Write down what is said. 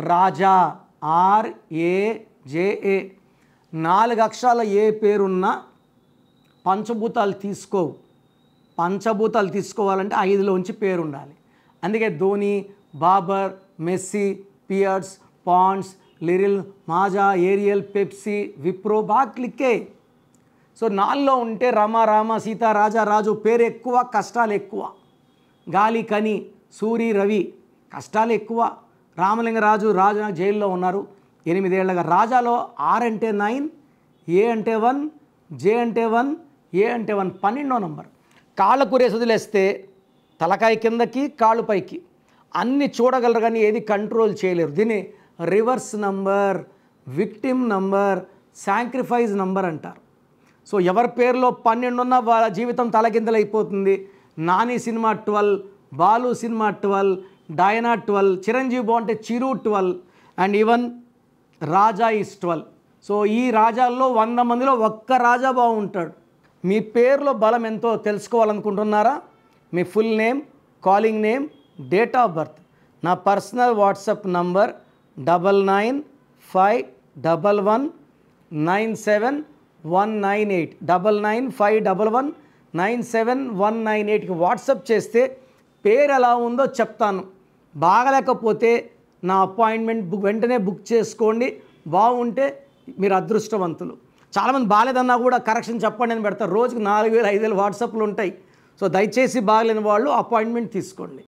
రాజా, RAJA. 4 అక్షరాల ఏ పేరున్నా పంచభూతాలు తీసుకోవు. పంచభూతాలు తీసుకోవాలంటే 5లోంచి పేరు ఉండాలి. అందుకే Dhoni, Babar, Messi, Pears, Pond's, Liril, Maaza, Ariel, Pepsi, Wipro బాగా క్లిక్కే. సో 4లో ఉంటే రమ, రామ, సీత, రాజా, రాజు పేరు ఎక్కువ, కష్టాలు ఎక్కువ. గాలి, కని, సూరి, రవి కష్టాలు ఎక్కువ. రామలింగరాజు జైల్లో ఉన్నారు 8 ఏళ్ళగా. రాజాలో R అంటే 9, A అంటే 1, J అంటే 1, A అంటే 1, 12వ నంబర్. కాళ్ళకు రేసి వదిలేస్తే తలకాయ కిందకి, కాళ్ళు పైకి అన్నీ చూడగలరు కానీ ఏది కంట్రోల్ చేయలేరు. దీన్ని reverse number, victim number, sacrifice number అంటారు. సో ఎవరి పేరులో 12 ఉన్న వాళ్ళ జీవితం తలకిందలైపోతుంది. నాని సినిమా 12, బాలు సినిమా 12, డయనా 12, చిరంజీవి బాగుంటే చిరు 12 and even Raja is 12. So ఈ రాజాల్లో 100 మందిలో ఒక్క రాజా బాగుంటాడు. మీ పేరులో బలం ఎంతో తెలుసుకోవాలనుకుంటున్నారా? మీ full name, calling name, date of birth. నా పర్సనల్ వాట్సాప్ నంబర్ 9951197198 9951197198కి వాట్సాప్ చేస్తే పేరు ఎలా ఉందో చెప్తాను. బాగలేకపోతే నా అపాయింట్మెంట్ వెంటనే బుక్ చేసుకోండి. బాగుంటే మీరు అదృష్టవంతులు. చాలామంది బాగాలేదన్నా కూడా కరెక్షన్ చెప్పండి అని పెడతారు. రోజుకు 4000 5000 వాట్సాప్లు ఉంటాయి. సో దయచేసి బాగలేని వాళ్ళు అపాయింట్మెంట్ తీసుకోండి.